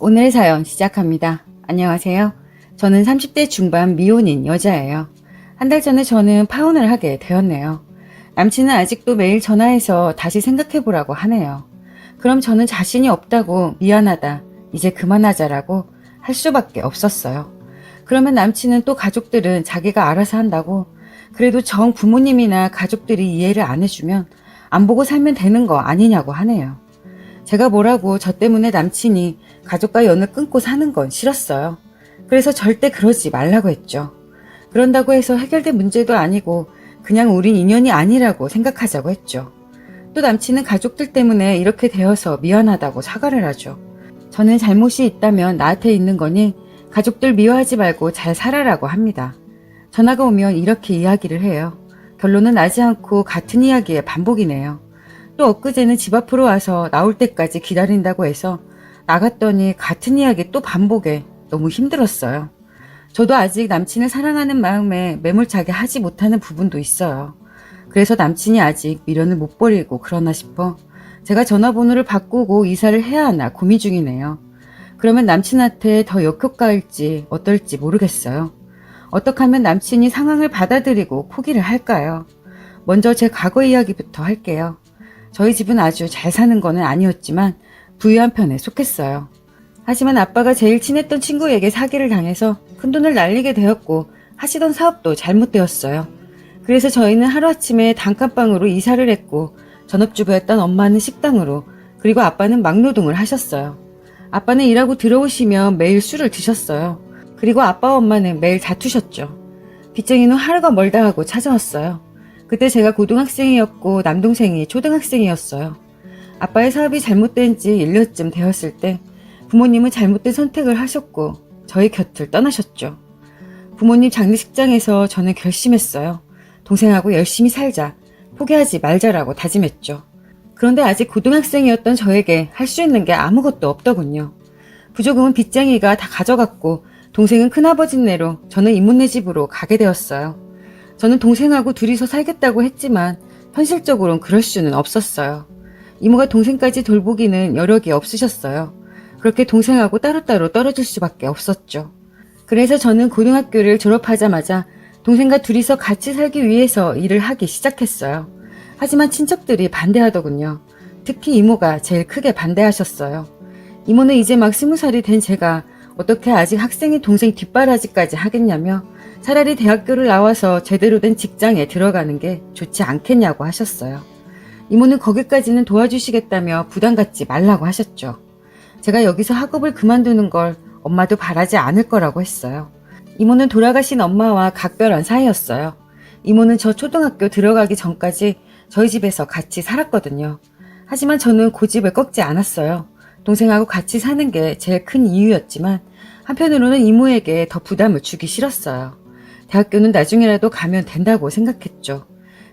오늘의 사연 시작합니다. 안녕하세요. 저는 30대 중반 미혼인 여자예요. 한 달 전에 저는 파혼을 하게 되었네요. 남친은 아직도 매일 전화해서 다시 생각해보라고 하네요. 그럼 저는 자신이 없다고 미안하다, 이제 그만하자라고 할 수밖에 없었어요. 그러면 남친은 또 가족들은 자기가 알아서 한다고, 그래도 정 부모님이나 가족들이 이해를 안 해주면 안 보고 살면 되는 거 아니냐고 하네요. 제가 뭐라고 저 때문에 남친이 가족과 연을 끊고 사는 건 싫었어요. 그래서 절대 그러지 말라고 했죠. 그런다고 해서 해결된 문제도 아니고 그냥 우린 인연이 아니라고 생각하자고 했죠. 또 남친은 가족들 때문에 이렇게 되어서 미안하다고 사과를 하죠. 저는 잘못이 있다면 나한테 있는 거니 가족들 미워하지 말고 잘 살아라고 합니다. 전화가 오면 이렇게 이야기를 해요. 결론은 나지 않고 같은 이야기의 반복이네요. 또 엊그제는 집 앞으로 와서 나올 때까지 기다린다고 해서 나갔더니 같은 이야기 또 반복에 너무 힘들었어요. 저도 아직 남친을 사랑하는 마음에 매몰차게 하지 못하는 부분도 있어요. 그래서 남친이 아직 미련을 못 버리고 그러나 싶어 제가 전화번호를 바꾸고 이사를 해야 하나 고민 중이네요. 그러면 남친한테 더 역효과일지 어떨지 모르겠어요. 어떻게 하면 남친이 상황을 받아들이고 포기를 할까요? 먼저 제 과거 이야기부터 할게요. 저희 집은 아주 잘 사는 거는 아니었지만 부유한 편에 속했어요. 하지만 아빠가 제일 친했던 친구에게 사기를 당해서 큰돈을 날리게 되었고 하시던 사업도 잘못되었어요. 그래서 저희는 하루아침에 단칸방으로 이사를 했고 전업주부였던 엄마는 식당으로, 그리고 아빠는 막노동을 하셨어요. 아빠는 일하고 들어오시면 매일 술을 드셨어요. 그리고 아빠와 엄마는 매일 다투셨죠. 빚쟁이는 하루가 멀다 하고 찾아왔어요. 그때 제가 고등학생이었고 남동생이 초등학생이었어요. 아빠의 사업이 잘못된 지 1년쯤 되었을 때 부모님은 잘못된 선택을 하셨고 저희 곁을 떠나셨죠. 부모님 장례식장에서 저는 결심했어요. 동생하고 열심히 살자, 포기하지 말자라고 다짐했죠. 그런데 아직 고등학생이었던 저에게 할 수 있는 게 아무것도 없더군요. 부조금은 빚쟁이가 다 가져갔고 동생은 큰아버지네로, 저는 이모네 집으로 가게 되었어요. 저는 동생하고 둘이서 살겠다고 했지만 현실적으로는 그럴 수는 없었어요. 이모가 동생까지 돌보기는 여력이 없으셨어요. 그렇게 동생하고 따로따로 떨어질 수밖에 없었죠. 그래서 저는 고등학교를 졸업하자마자 동생과 둘이서 같이 살기 위해서 일을 하기 시작했어요. 하지만 친척들이 반대하더군요. 특히 이모가 제일 크게 반대하셨어요. 이모는 이제 막 20살이 된 제가 어떻게 아직 학생인 동생 뒷바라지까지 하겠냐며 차라리 대학교를 나와서 제대로 된 직장에 들어가는 게 좋지 않겠냐고 하셨어요. 이모는 거기까지는 도와주시겠다며 부담 갖지 말라고 하셨죠. 제가 여기서 학업을 그만두는 걸 엄마도 바라지 않을 거라고 했어요. 이모는 돌아가신 엄마와 각별한 사이였어요. 이모는 저 초등학교 들어가기 전까지 저희 집에서 같이 살았거든요. 하지만 저는 고집을 꺾지 않았어요. 동생하고 같이 사는 게 제일 큰 이유였지만 한편으로는 이모에게 더 부담을 주기 싫었어요. 대학교는 나중에라도 가면 된다고 생각했죠.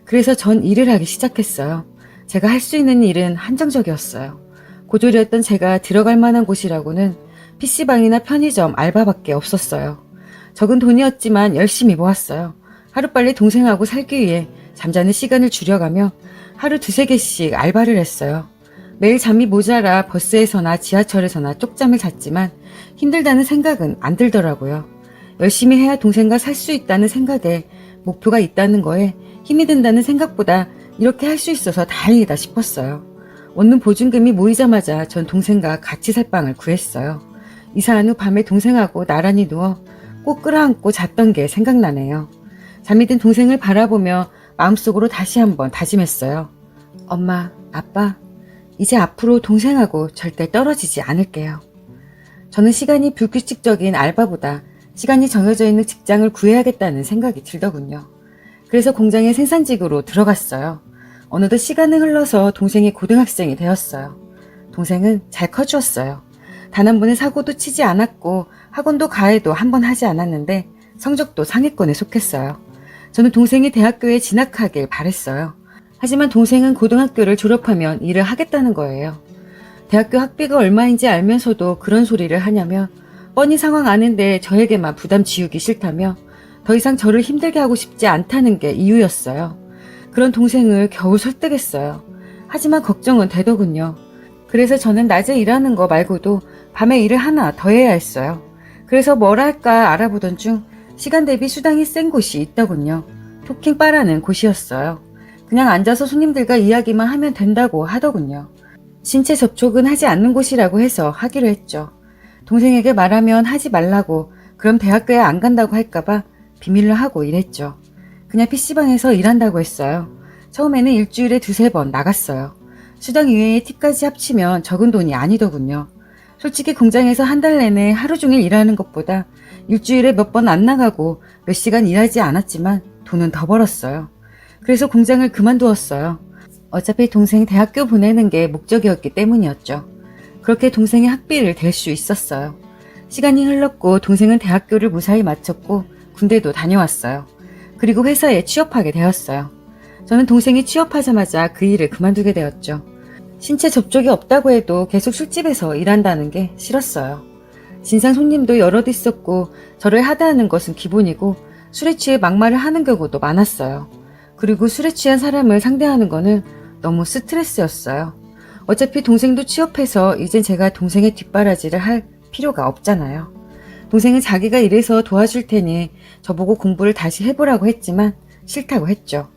그래서 전 일을 하기 시작했어요. 제가 할 수 있는 일은 한정적이었어요. 고졸이었던 제가 들어갈 만한 곳이라고는 PC방이나 편의점 알바밖에 없었어요. 적은 돈이었지만 열심히 모았어요. 하루빨리 동생하고 살기 위해 잠자는 시간을 줄여가며 하루 2-3개씩 알바를 했어요. 매일 잠이 모자라 버스에서나 지하철에서나 쪽잠을 잤지만 힘들다는 생각은 안 들더라고요. 열심히 해야 동생과 살 수 있다는 생각에, 목표가 있다는 거에 힘이 든다는 생각보다 이렇게 할 수 있어서 다행이다 싶었어요. 얻는 보증금이 모이자마자 전 동생과 같이 살 방을 구했어요. 이사한 후 밤에 동생하고 나란히 누워 꼭 끌어안고 잤던 게 생각나네요. 잠이 든 동생을 바라보며 마음속으로 다시 한번 다짐했어요. 엄마, 아빠, 이제 앞으로 동생하고 절대 떨어지지 않을게요. 저는 시간이 불규칙적인 알바보다 시간이 정해져 있는 직장을 구해야겠다는 생각이 들더군요. 그래서 공장의 생산직으로 들어갔어요. 어느덧 시간은 흘러서 동생이 고등학생이 되었어요. 동생은 잘 커주었어요. 단 한 번의 사고도 치지 않았고 학원도 가해도 한 번 하지 않았는데 성적도 상위권에 속했어요. 저는 동생이 대학교에 진학하길 바랬어요. 하지만 동생은 고등학교를 졸업하면 일을 하겠다는 거예요. 대학교 학비가 얼마인지 알면서도 그런 소리를 하냐며 뻔히 상황 아는데 저에게만 부담 지우기 싫다며 더 이상 저를 힘들게 하고 싶지 않다는 게 이유였어요. 그런 동생을 겨우 설득했어요. 하지만 걱정은 되더군요. 그래서 저는 낮에 일하는 거 말고도 밤에 일을 하나 더 해야 했어요. 그래서 뭘 할까 알아보던 중 시간 대비 수당이 센 곳이 있더군요. 토킹바라는 곳이었어요. 그냥 앉아서 손님들과 이야기만 하면 된다고 하더군요. 신체 접촉은 하지 않는 곳이라고 해서 하기로 했죠. 동생에게 말하면 하지 말라고, 그럼 대학교에 안 간다고 할까봐 비밀로 하고 일했죠. 그냥 PC방에서 일한다고 했어요. 처음에는 일주일에 2-3번 나갔어요. 수당 이외에 팁까지 합치면 적은 돈이 아니더군요. 솔직히 공장에서 한 달 내내 하루 종일 일하는 것보다 일주일에 몇 번 안 나가고 몇 시간 일하지 않았지만 돈은 더 벌었어요. 그래서 공장을 그만두었어요. 어차피 동생 대학교 보내는 게 목적이었기 때문이었죠. 그렇게 동생의 학비를 댈 수 있었어요. 시간이 흘렀고 동생은 대학교를 무사히 마쳤고 군대도 다녀왔어요. 그리고 회사에 취업하게 되었어요. 저는 동생이 취업하자마자 그 일을 그만두게 되었죠. 신체 접촉이 없다고 해도 계속 술집에서 일한다는 게 싫었어요. 진상 손님도 여럿 있었고 저를 하다하는 것은 기본이고 술에 취해 막말을 하는 경우도 많았어요. 그리고 술에 취한 사람을 상대하는 거는 너무 스트레스였어요. 어차피 동생도 취업해서 이젠 제가 동생의 뒷바라지를 할 필요가 없잖아요. 동생은 자기가 일해서 도와줄 테니 저보고 공부를 다시 해보라고 했지만 싫다고 했죠.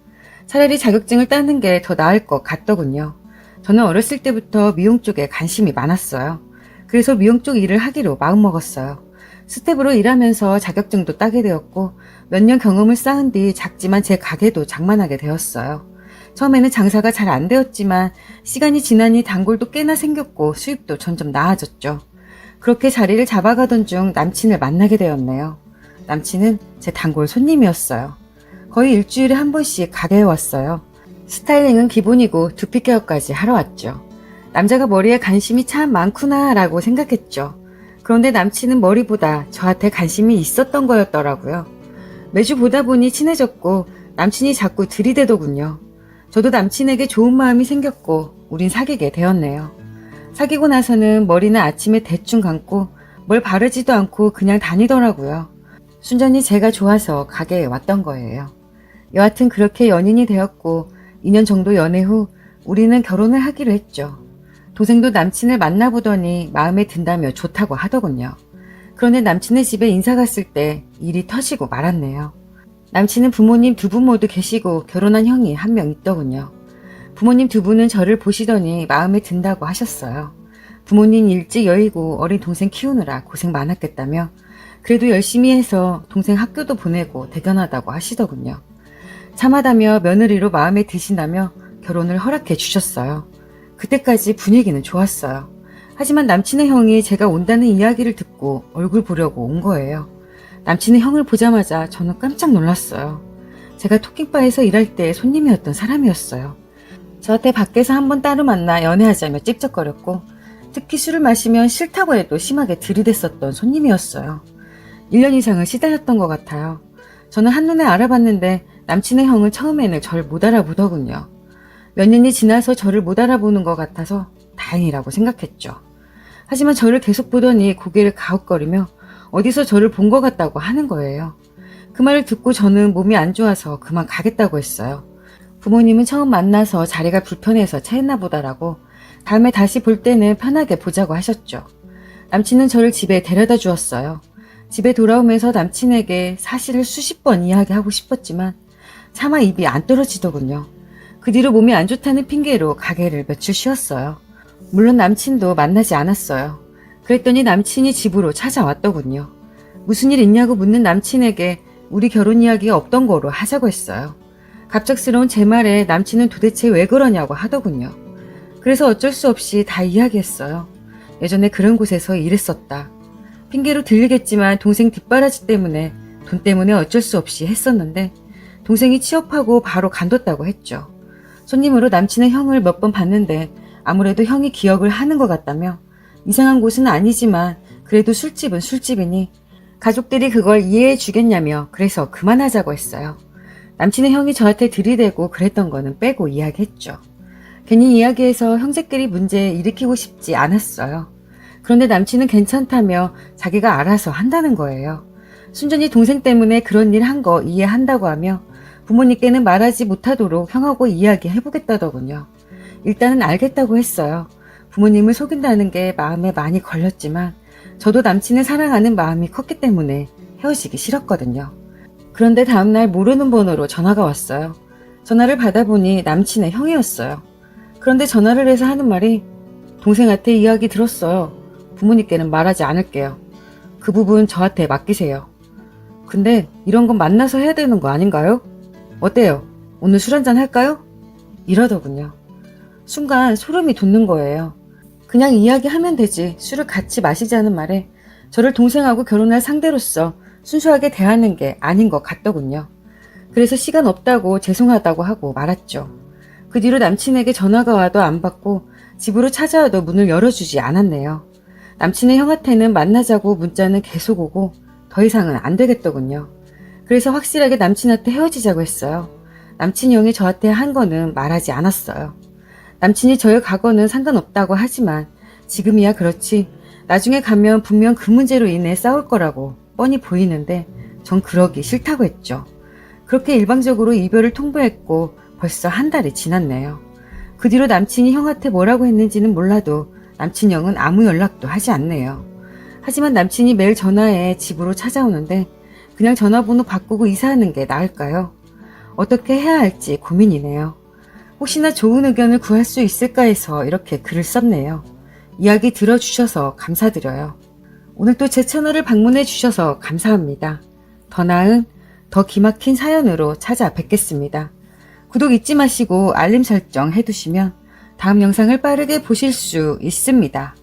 차라리 자격증을 따는 게 더 나을 것 같더군요. 저는 어렸을 때부터 미용 쪽에 관심이 많았어요. 그래서 미용 쪽 일을 하기로 마음먹었어요. 스텝으로 일하면서 자격증도 따게 되었고 몇 년 경험을 쌓은 뒤 작지만 제 가게도 장만하게 되었어요. 처음에는 장사가 잘 안 되었지만 시간이 지나니 단골도 꽤나 생겼고 수입도 점점 나아졌죠. 그렇게 자리를 잡아가던 중 남친을 만나게 되었네요. 남친은 제 단골 손님이었어요. 거의 일주일에 한 번씩 가게에 왔어요. 스타일링은 기본이고 두피 케어까지 하러 왔죠. 남자가 머리에 관심이 참 많구나 라고 생각했죠. 그런데 남친은 머리보다 저한테 관심이 있었던 거였더라고요. 매주 보다 보니 친해졌고 남친이 자꾸 들이대더군요. 저도 남친에게 좋은 마음이 생겼고 우린 사귀게 되었네요. 사귀고 나서는 머리는 아침에 대충 감고 뭘 바르지도 않고 그냥 다니더라고요. 순전히 제가 좋아서 가게에 왔던 거예요. 여하튼 그렇게 연인이 되었고 2년 정도 연애 후 우리는 결혼을 하기로 했죠. 동생도 남친을 만나보더니 마음에 든다며 좋다고 하더군요. 그런데 남친의 집에 인사 갔을 때 일이 터지고 말았네요. 남친은 부모님 2분 모두 계시고 결혼한 형이 1명 있더군요. 부모님 2분은 저를 보시더니 마음에 든다고 하셨어요. 부모님 일찍 여의고 어린 동생 키우느라 고생 많았겠다며 그래도 열심히 해서 동생 학교도 보내고 대견하다고 하시더군요. 참하다며 며느리로 마음에 드신다며 결혼을 허락해 주셨어요. 그때까지 분위기는 좋았어요. 하지만 남친의 형이 제가 온다는 이야기를 듣고 얼굴 보려고 온 거예요. 남친의 형을 보자마자 저는 깜짝 놀랐어요. 제가 토킹바에서 일할 때 손님이었던 사람이었어요. 저한테 밖에서 한번 따로 만나 연애하자며 찝쩍거렸고 특히 술을 마시면 싫다고 해도 심하게 들이댔었던 손님이었어요. 1년 이상을 시달렸던 것 같아요. 저는 한눈에 알아봤는데 남친의 형은 처음에는 절 못 알아보더군요. 몇 년이 지나서 저를 못 알아보는 것 같아서 다행이라고 생각했죠. 하지만 저를 계속 보더니 고개를 가웃거리며 어디서 저를 본 것 같다고 하는 거예요. 그 말을 듣고 저는 몸이 안 좋아서 그만 가겠다고 했어요. 부모님은 처음 만나서 자리가 불편해서 체했나 보다라고 다음에 다시 볼 때는 편하게 보자고 하셨죠. 남친은 저를 집에 데려다 주었어요. 집에 돌아오면서 남친에게 사실을 수십 번 이야기하고 싶었지만 차마 입이 안 떨어지더군요. 그 뒤로 몸이 안 좋다는 핑계로 가게를 며칠 쉬었어요. 물론 남친도 만나지 않았어요. 그랬더니 남친이 집으로 찾아왔더군요. 무슨 일 있냐고 묻는 남친에게 우리 결혼 이야기가 없던 거로 하자고 했어요. 갑작스러운 제 말에 남친은 도대체 왜 그러냐고 하더군요. 그래서 어쩔 수 없이 다 이야기했어요. 예전에 그런 곳에서 일했었다. 핑계로 들리겠지만 동생 뒷바라지 때문에 돈 때문에 어쩔 수 없이 했었는데 동생이 취업하고 바로 간뒀다고 했죠. 손님으로 남친의 형을 몇 번 봤는데 아무래도 형이 기억을 하는 것 같다며 이상한 곳은 아니지만 그래도 술집은 술집이니 가족들이 그걸 이해해 주겠냐며 그래서 그만하자고 했어요. 남친의 형이 저한테 들이대고 그랬던 거는 빼고 이야기했죠. 괜히 이야기해서 형제끼리 문제 일으키고 싶지 않았어요. 그런데 남친은 괜찮다며 자기가 알아서 한다는 거예요. 순전히 동생 때문에 그런 일 한 거 이해한다고 하며 부모님께는 말하지 못하도록 형하고 이야기해보겠다더군요. 일단은 알겠다고 했어요. 부모님을 속인다는 게 마음에 많이 걸렸지만 저도 남친을 사랑하는 마음이 컸기 때문에 헤어지기 싫었거든요. 그런데 다음날 모르는 번호로 전화가 왔어요. 전화를 받아보니 남친의 형이었어요. 그런데 전화를 해서 하는 말이 동생한테 이야기 들었어요. 부모님께는 말하지 않을게요. 그 부분 저한테 맡기세요. 근데 이런 건 만나서 해야 되는 거 아닌가요? 어때요? 오늘 술 한잔 할까요? 이러더군요. 순간 소름이 돋는 거예요. 그냥 이야기하면 되지 술을 같이 마시자는 말에 저를 동생하고 결혼할 상대로서 순수하게 대하는 게 아닌 것 같더군요. 그래서 시간 없다고 죄송하다고 하고 말았죠. 그 뒤로 남친에게 전화가 와도 안 받고 집으로 찾아와도 문을 열어주지 않았네요. 남친의 형한테는 만나자고 문자는 계속 오고 더 이상은 안 되겠더군요. 그래서 확실하게 남친한테 헤어지자고 했어요. 남친 형이 저한테 한 거는 말하지 않았어요. 남친이 저의 과거는 상관없다고 하지만 지금이야 그렇지 나중에 가면 분명 그 문제로 인해 싸울 거라고 뻔히 보이는데 전 그러기 싫다고 했죠. 그렇게 일방적으로 이별을 통보했고 벌써 한 달이 지났네요. 그 뒤로 남친이 형한테 뭐라고 했는지는 몰라도 남친 형은 아무 연락도 하지 않네요. 하지만 남친이 매일 전화해 집으로 찾아오는데 그냥 전화번호 바꾸고 이사하는 게 나을까요? 어떻게 해야 할지 고민이네요. 혹시나 좋은 의견을 구할 수 있을까 해서 이렇게 글을 썼네요. 이야기 들어주셔서 감사드려요. 오늘 또 제 채널을 방문해 주셔서 감사합니다. 더 나은, 더 기막힌 사연으로 찾아뵙겠습니다. 구독 잊지 마시고 알림 설정 해두시면 다음 영상을 빠르게 보실 수 있습니다.